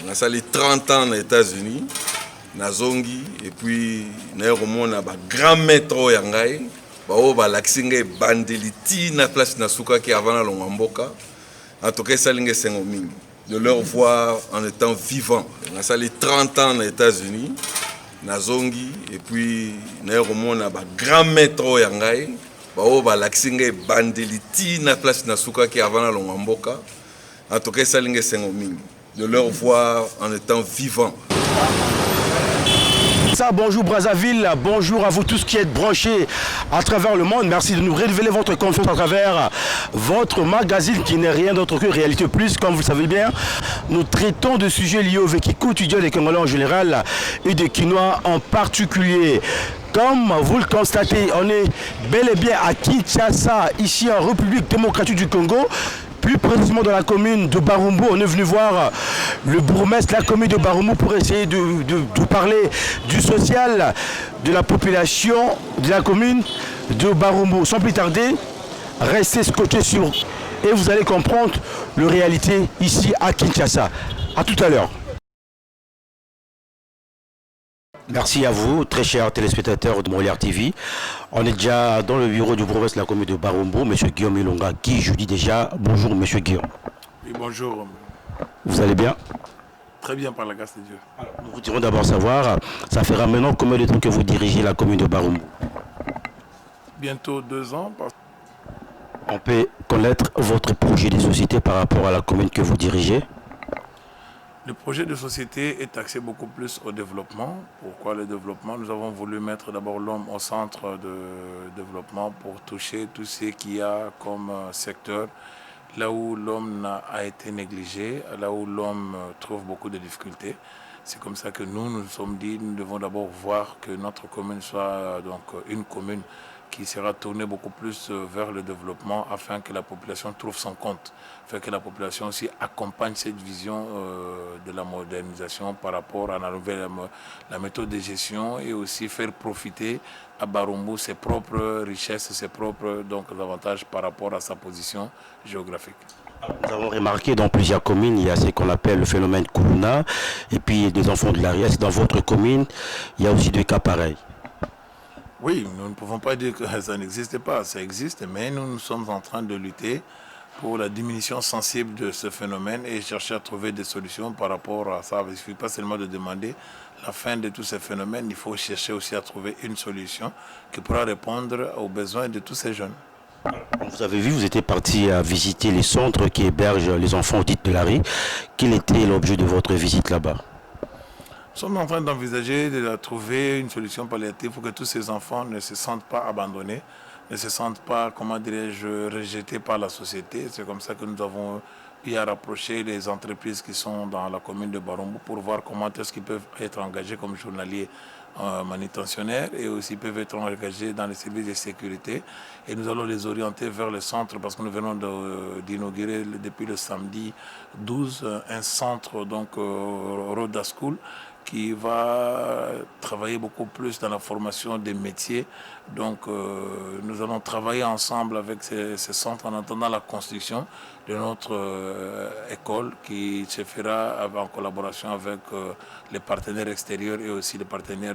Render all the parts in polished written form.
On a sali 30 ans aux États-Unis, nazongi, et puis on a un grand maître yangai, ba laxinga bandeliti na place nasuka qui avant la longamboka, en tout cas salinga sengomingi. De leur voir en étant vivant. On a sali 30 ans aux États-Unis, nazongi, et puis on a un grand maître yangai, ba laxinga bandeliti na place nasuka qui avant la longamboka, en tout cas salinga sengomingi. De leur voir en étant vivant. Ça, bonjour Brazzaville, bonjour à vous tous qui êtes branchés à travers le monde. Merci de nous révéler votre confiance à travers votre magazine qui n'est rien d'autre que Réalité Plus. Comme vous le savez bien, nous traitons de sujets liés au vécu quotidien des Congolais en général et des Kinois en particulier. Comme vous le constatez, on est bel et bien à Kinshasa, ici en République démocratique du Congo. Plus précisément dans la commune de Barumbu, on est venu voir le bourgmestre de la commune de Barumbu pour essayer de parler du social de la population de la commune de Barumbu. Sans plus tarder, restez scotchés sur et vous allez comprendre la réalité ici à Kinshasa. A tout à l'heure. Merci à vous, très chers téléspectateurs de Montréal TV. On est déjà dans le bureau du bourgmestre de la commune de Barumbu, M. Guillaume Ilonga, qui je dis déjà bonjour M. Guillaume. Oui, bonjour. Vous allez bien? Très bien par la grâce de Dieu. Alors, nous voudrions d'abord savoir, ça fera maintenant combien de temps que vous dirigez la commune de Barumbu? Bientôt 2 ans. On peut connaître votre projet de société par rapport à la commune que vous dirigez? Le projet de société est axé beaucoup plus au développement. Pourquoi le développement? Nous avons voulu mettre d'abord l'homme au centre de développement pour toucher tout ce qu'il y a comme secteur, là où l'homme a été négligé, là où l'homme trouve beaucoup de difficultés. C'est comme ça que nous sommes dit, nous devons d'abord voir que notre commune soit donc une commune qui sera tournée beaucoup plus vers le développement afin que la population trouve son compte, afin que la population aussi accompagne cette vision de la modernisation par rapport à la méthode de gestion et aussi faire profiter à Barumbu ses propres richesses, ses propres avantages par rapport à sa position géographique. Nous avons remarqué dans plusieurs communes, il y a ce qu'on appelle le phénomène Kuluna, et puis des enfants de la riesse. Dans votre commune, il y a aussi des cas pareils. Oui, nous ne pouvons pas dire que ça n'existe pas, ça existe, mais nous sommes en train de lutter pour la diminution sensible de ce phénomène et chercher à trouver des solutions par rapport à ça. Il ne suffit pas seulement de demander la fin de tous ces phénomènes, il faut chercher aussi à trouver une solution qui pourra répondre aux besoins de tous ces jeunes. Vous avez vu, vous étiez parti à visiter les centres qui hébergent les enfants dits de la rue. Quel était l'objet de votre visite là-bas? Nous sommes en train d'envisager de trouver une solution palliative pour que tous ces enfants ne se sentent pas abandonnés, ne se sentent pas, comment dirais-je, rejetés par la société. C'est comme ça que nous avons eu à rapprocher les entreprises qui sont dans la commune de Barumbu pour voir comment est-ce qu'ils peuvent être engagés comme journaliers manutentionnaires et aussi peuvent être engagés dans les services de sécurité. Et nous allons les orienter vers le centre parce que nous venons d'inaugurer depuis le samedi 12 un centre, Roda School, qui va travailler beaucoup plus dans la formation des métiers. Donc nous allons travailler ensemble avec ces centres en attendant la construction de notre école qui se fera en collaboration avec les partenaires extérieurs et aussi les partenaires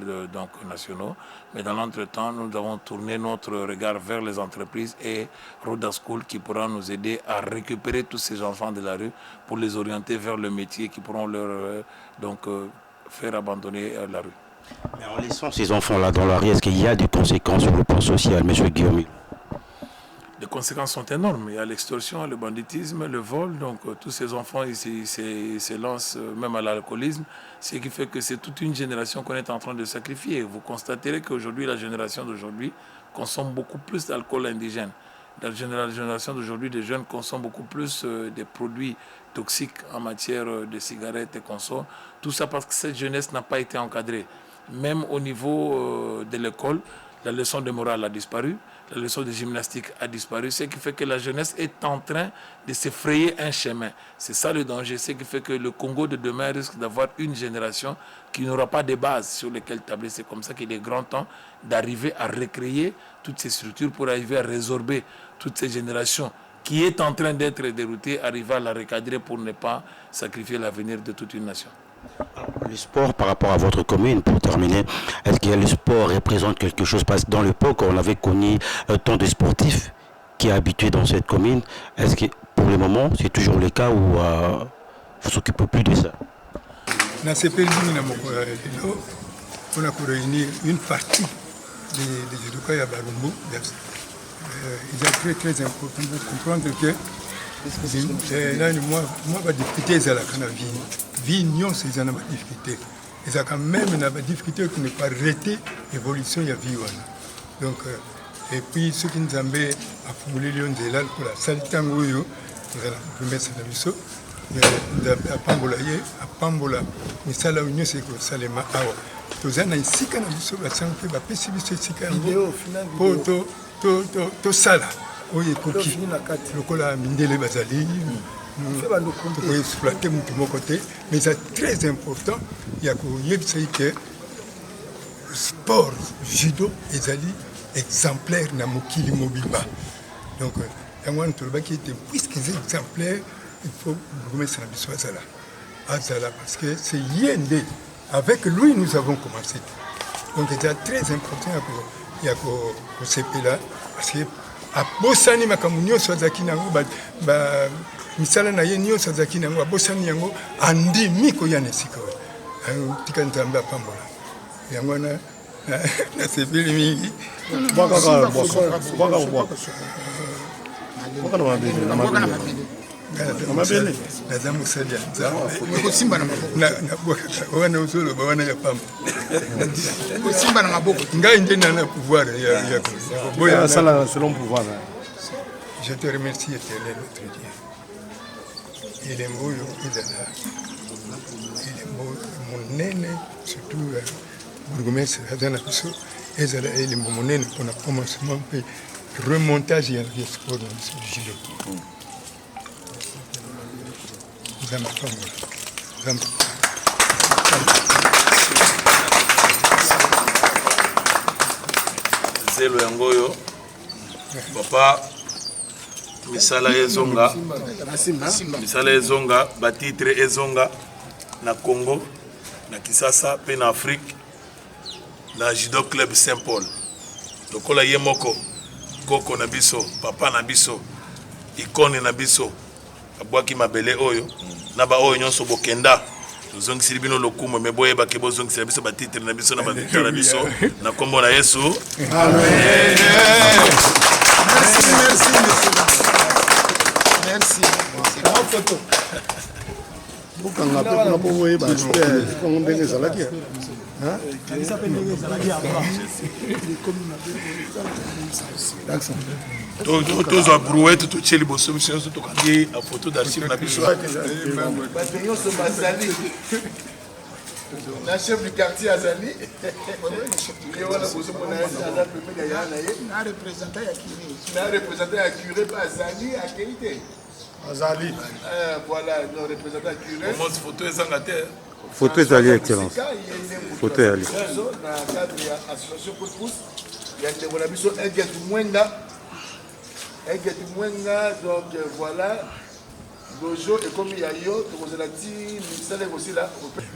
nationaux. Mais dans l'entretemps, nous avons tourné notre regard vers les entreprises et Roda School qui pourra nous aider à récupérer tous ces enfants de la rue pour les orienter vers le métier qui pourront leur faire abandonner la rue. Mais en laissant ces enfants-là dans la rue, est-ce qu'il y a des conséquences sur le plan social, M. Guillaume? Les conséquences sont énormes. Il y a l'extorsion, le banditisme, le vol. Donc tous ces enfants ici se lancent même à l'alcoolisme, ce qui fait que c'est toute une génération qu'on est en train de sacrifier. Vous constaterez qu'aujourd'hui, la génération d'aujourd'hui consomme beaucoup plus d'alcool indigène. La génération d'aujourd'hui, des jeunes consomment beaucoup plus des produits toxiques en matière de cigarettes et consorts. Tout ça parce que cette jeunesse n'a pas été encadrée. Même au niveau de l'école, la leçon de morale a disparu, la leçon de gymnastique a disparu, ce qui fait que la jeunesse est en train de se frayer un chemin. C'est ça le danger, ce qui fait que le Congo de demain risque d'avoir une génération qui n'aura pas de bases sur lesquelles tabler. C'est comme ça qu'il est grand temps d'arriver à recréer toutes ces structures pour arriver à résorber toutes ces générations qui est en train d'être dérouté, arriver à la recadrer pour ne pas sacrifier l'avenir de toute une nation. Le sport par rapport à votre commune, pour terminer, est-ce que le sport représente quelque chose? Parce que dans l'époque, on avait connu tant de sportifs qui est habitué dans cette commune. Est-ce que pour le moment, c'est toujours le cas ou vous ne s'occupez plus de ça? On a réuni une partie des éducateurs à Barumbu. Il est très très important de comprendre que moi, je difficulté à la vie, non, c'est une difficulté. Et ça quand même une difficulté qui n'est pas arrêter l'évolution de la vie. Donc, et puis, ce qui nous a fait accumuler les gens pour la salle tango, nous allons mettre ça dans le saut. À Pambola, mais ça là, c'est que ça les m'a. Tous en ainsi qu'un abisso, la santé va pessimisser si qu'un vidéo final. To sala. Oui, cookie. Le cola mindele bazali. Pour exploiter mon côté, mais c'est très important. Il y a que sport, judo, ezali exemplaire na mokili mobimba. Donc, il y a un truc qui était puisque c'est exemplaire. Il faut remettre la mission à Zala parce que c'est Yende. Avec lui, nous avons commencé. Donc, c'est très important qu'il y ait ce là parce que à Bossani, Makamunio, Swazaki Nango, Misala Nayenio, Swazaki Nango, Bossani Yango, Andi Miko Yanesiko. Tikantamba Pambola. Yangwana, c'est Billy. Je te remercie, éternel, notre Dieu. Il est beau, il est beau, mon aîné, surtout bourgmestre Adana Piso, et il est mon aîné pour le commencement, puis remontage et un sport dans le judo. Zelo yangoyo papa misala ezonga batitre ezonga na Congo na Kisasa pe na Afrique na judo club Saint-Paul lokola ye moko koko na biso papa na biso ikone na biso abwaki mabele oyo na ba oyo nyonso bokenda tozongisili bino lokumu me boyeba ke bozongisila biso batitre na biso na bavictoire na biso na kombo na Yesu amen. Merci. Photo. Tous brouette tout chez les boss monsieur tout kangi a photo d'archive na biso la chef du quartier Azali na représentant à curé pas Azali à qualité Azali voilà le représentant à curé comment photo ezangate photo Azali excellence photo Azali na cadre de association pour tous il y a des voilà biso Eget Mwenga donc voilà Bojo et comme il y a yo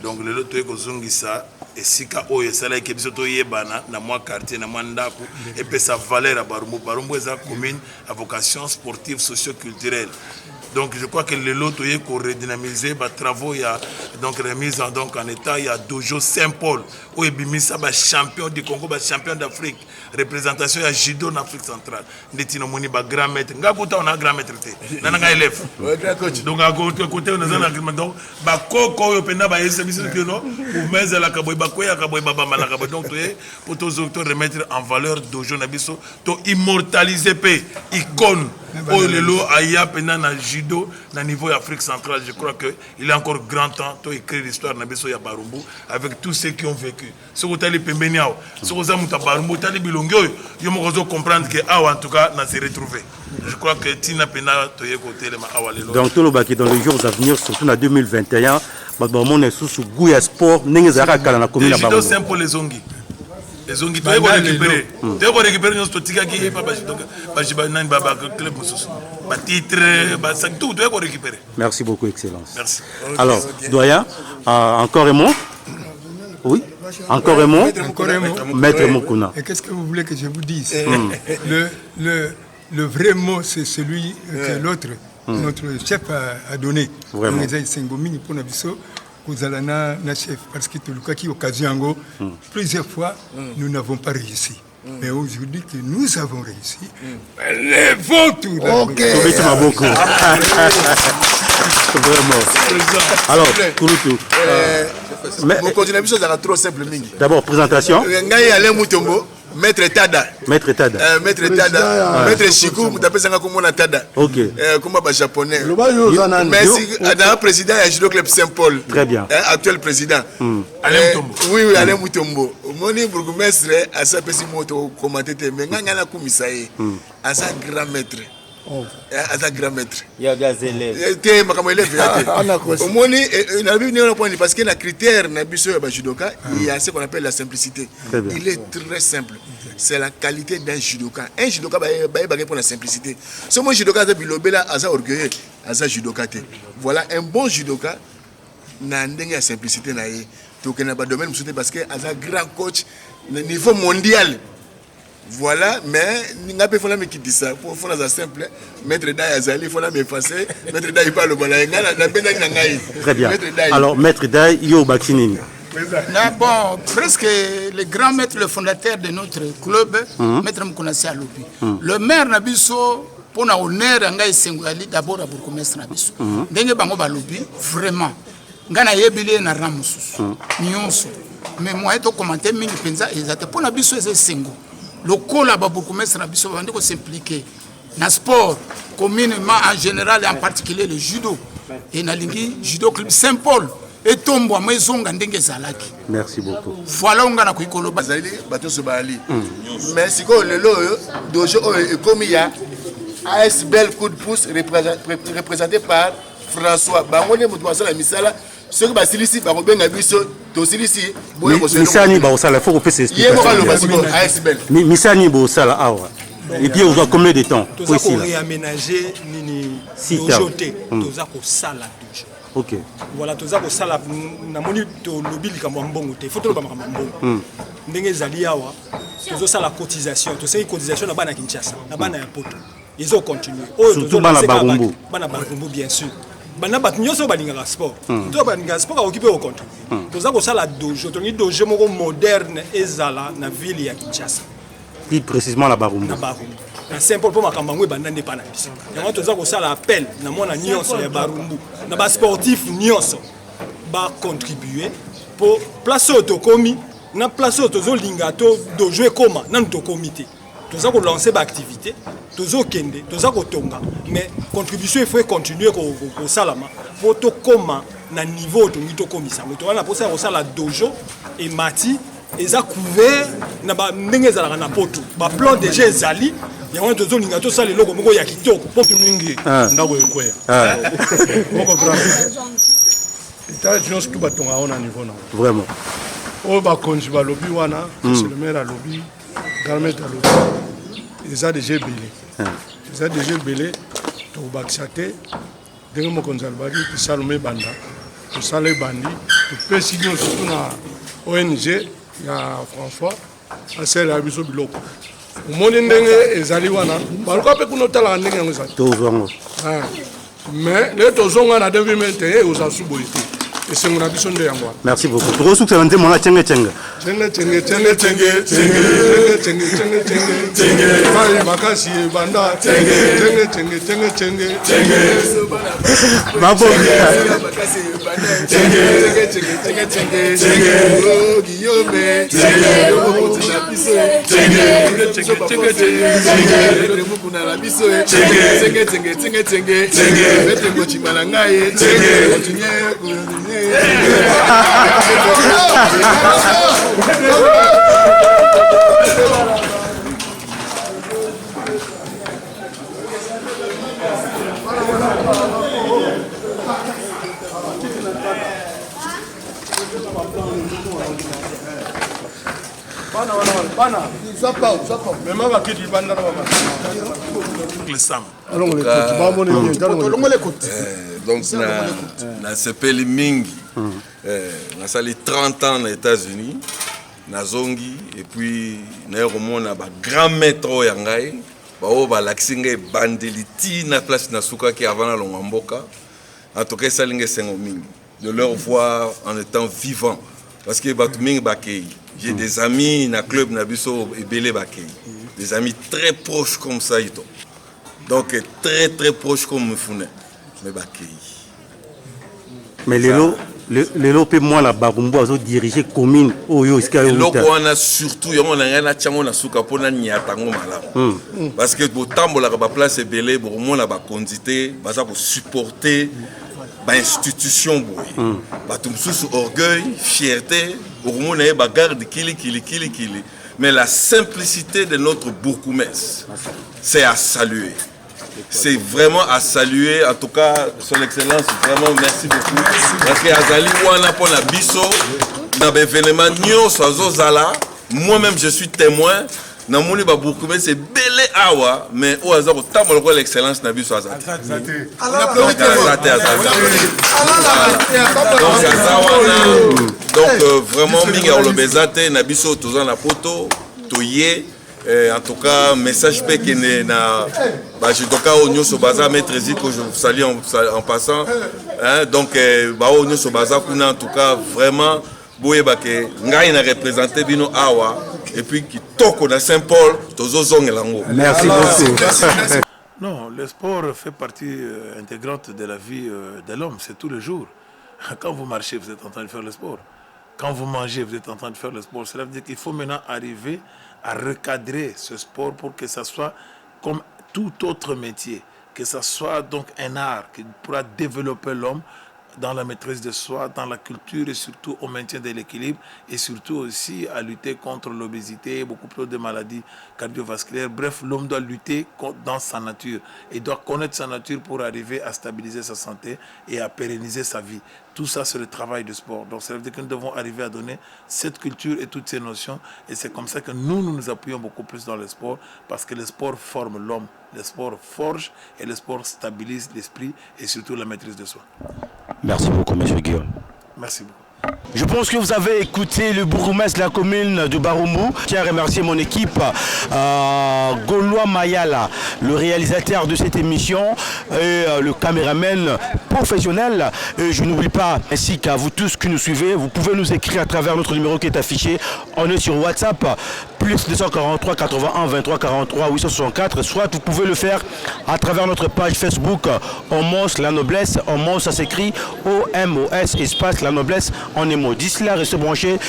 donc le lot est kozongisa esika oyo sala ke biso to yebana na moi quartier na mandako et puis sa valeur à Barumbu eza commune à vocation sportive socio-culturelle. Donc je crois que le lot est redynamisé ba travaux il y a donc remise en état il y a dojo Saint-Paul où ebimisa ba champion du Congo ba champion d'Afrique représentation ya judo en Afrique centrale ndetino moni ba grand maître ngakuta on a grand maître te nanga élève donc à côté on a un agrément donc ba koko yo pena ba yese biso que non pour meza la kaboy ba koya kaboy ba mala kaboy donc pour tous remettre en valeur dojo na biso to immortaliser pe icône oh le lot aya pena na judo na niveau Afrique centrale. Je crois que il est encore grand temps de écrire l'histoire na biso ya Barumbu avec tous ceux qui ont vécu ce que tali pembeniao ce que zamuta Barumbu tali bilongo yo mo comprendre que en tout cas na se retrouver. Je crois que tina pena to ye côté le ma awalelo donc tout le baki dans les jours d'avenir surtout en 2021 on est sous goût ya sport ningi zaka kala na commune Barumbu judo simple les ongi tu récupérer nous tika qui pas donc ba jiba nani ba club mususu titre, tout doit récupérer. Merci beaucoup, Excellence. Merci. Alors, doyen, encore un mot? Oui, encore un mot? Maître Mokuna. Et qu'est-ce que vous voulez que je vous dise? Le vrai mot, c'est celui que l'autre, notre chef a donné. Vraiment. Parce que plusieurs fois, nous n'avons pas réussi. Mais aujourd'hui que nous avons réussi, lèvons tout. Ok. Vraiment. Alors, Kouloutou. Trop simple. D'abord, présentation. Maître Tada. Maître Tada. Maître Tada. Maître Chikou, vous appelez ça comme Tada. Ok. Comme un japonais. Merci. Le président du Judo Club Saint-Paul. Très bien. Actuel président. Alain Moutombo. Oui, Alain Moutombo. Mon bourgmestre a sa petite moto commenté. Mais quand il y a un commissaire, à sa grand maître. À sa grand maître. Il y a des élèves. Parce que le critère judoka, il y a ce qu'on appelle la simplicité. Il est très simple. C'est la qualité d'un judoka. Un judoka va pour la simplicité. Ce mon judoka est orgueilleux, à judoka. Voilà un bon judoka n'a pas simplicité. Parce que un grand coach au niveau mondial. Voilà, mais il n'y a pas de qui dit ça. Pour faire ça simple, Maître Daï Azali, il faut m'effacer. Maître Daï parle au balai. Très bien. Alors, Maître Daï, Yo Baksinini. Bon, presque le grand maître, le fondateur de notre club, Maître Moukounassi Alobi. Le maire Nabiso, pour l'honneur, d'abord à Bourgmestre Nabiso. Dengue Bango Balobi, vraiment. Ngana yebile na ramusus. Nyonso. Mais moi, je commenté, mais je pense que pour Nabiso, c'est single. Le col à Bourgmestre Nabiso, on doit s'impliquer. Dans le sport, communément en général et en particulier le judo. Et dans le judo club Saint-Paul. Et tombe à maison Gandenge Zalaki. Merci beaucoup. Voilà, on a Kolo Bazali, bateau Sobali. Mais si le loyo, dojo comme il y a AS Bel coup de pouce représenté par François. Bangone Moutouassa la Misala. Ce que Basilici, Baroben Abisso, Tosilisi, Misani Baosala, il faut qu'on puisse expliquer. Misani Baosala, awa. Et puis, on doit combien de temps? Tout ça pour réaménager si dojoté, tout ça pour ça la dojo. Ok. Voilà, tout ça pour ça la namoni to lobby kamambongo te. Faut to ba kamambongo. Ndenge zali awa, tout ça la cotisation, tout ça une cotisation na bana Kinshasa, na bana ya poto. Ils ont continué. Surtout bana Barumbu. Bana Barumbu bien sûr. Bana batinyoso balinga sport. To balinga sport a occupé au compte. Tout ça pour ça la dojo, to ni dojo moko moderne ezala na ville ya Kinshasa. Plus précisément la Barumbu. Na Barumbu. Na Saint-Paul pour makambango bandande pa na biso. Yango toza ko sala appel na mona nyonso ya Barumbu. Na ba sportif nyonso ba contribuer pour placer autokomi na placer tozo lingato dojo ekoma na to comité. Toza ko lancer ba activité, tozo kende, toza ko tonga, mais contribution il faut continuer ko salama pour to koma na niveau to ngito komisa. To wana pour ça ko sala dojo et mati eza couvert na ba ndenge ezalaka na poto. Ba plan déjà ezali yango tozolinga tosala eloko moko ya kitoko poki mingi ndako ekweya moko grand eta nyonso tu batonga wana niveau na vraiment oyo bakonzi balobi wana c'est le maire alobi galmet alobi eza déjà ebele tokobakisa te ndenge mokonzi alobaki tosaloma ebanda tosala ebandi topesi nyonso tu na ONG ya François asala biso biloko omoni ndenge ezali wana baluka mpe kuna otalaka ndenge yango ezali tozongo mais le tozonga na 2021 ozasu boye te esengo na biso nde yango wana. Merci beaucoup. Tokosukisana nzembo na cenge mai makasi ebanda Le Sam. Donc, na sepeli mingi. Na sali 30 ans aux États-Unis. Na zongi. Et puis, na romona ba grand maître yangai. Ba o ba laksinga bandeliti na place na suka qui avant la Longwamboka. En tout cas, ça lingue sengo mingi. De leur voir en étant vivant. Parce que Batumingi Bakei. J'ai des amis dans le club Nabiso et Belé Bakei. Des amis très proches comme ça. Donc très très proches comme Mfouné. Mais Bakei. Mais les lots, moi, la Barumbo, a dirigé commune. Les lots, on a surtout, on a un atchamo na souka pour n'y attendre malam. Parce que pour tambo la place est belé, pour moi la quantité, pour supporter. Institution sous orgueil, fierté, garde kili. Mais la simplicité de notre bourgmestre, c'est à saluer. C'est vraiment à saluer. En tout cas, son excellence, vraiment merci beaucoup. Parce que Azali wana pona biso dans l'événement moi-même je suis témoin. Dans mon livre bourgmestre c'est belé awa mais au hasard au temps où l'excellence n'a vu sur Azati. Donc vraiment minga le bezate na biso tozan la poto toyé en tout cas message pe qui na ba judoka o nyoso baza maître Ziko que je vous salue en passant hein donc ba o nyoso baza kuna en tout cas vraiment boye ba ke ngai na représenter bino awa. Et puis qui toque à Saint-Paul, merci beaucoup. Non, le sport fait partie intégrante de la vie de l'homme, c'est tous les jours. Quand vous marchez, vous êtes en train de faire le sport. Quand vous mangez, vous êtes en train de faire le sport. Cela veut dire qu'il faut maintenant arriver à recadrer ce sport pour que ça soit comme tout autre métier, que ça soit donc un art qui pourra développer l'homme dans la maîtrise de soi, dans la culture et surtout au maintien de l'équilibre et surtout aussi à lutter contre l'obésité, beaucoup plus de maladies cardiovasculaires. Bref, l'homme doit lutter dans sa nature et doit connaître sa nature pour arriver à stabiliser sa santé et à pérenniser sa vie. Tout ça, c'est le travail du sport. Donc, ça veut dire que nous devons arriver à donner cette culture et toutes ces notions. Et c'est comme ça que nous appuyons beaucoup plus dans le sport parce que le sport forme l'homme, le sport forge et le sport stabilise l'esprit et surtout la maîtrise de soi. Merci beaucoup, M. Guillaume. Merci beaucoup. Je pense que vous avez écouté le bourgmestre de la commune de Barumbu. Je tiens à remercier mon équipe, Gaulois Mayala, le réalisateur de cette émission et le caméraman professionnel. Et je n'oublie pas, ainsi qu'à vous tous qui nous suivez, vous pouvez nous écrire à travers notre numéro qui est affiché. On est sur WhatsApp, plus 243 81 23 43 864. Soit vous pouvez le faire à travers notre page Facebook, Homos la Noblesse. Homos, ça s'écrit O-M-O-S, espace la Noblesse. En émo. D'ici là, restez branchés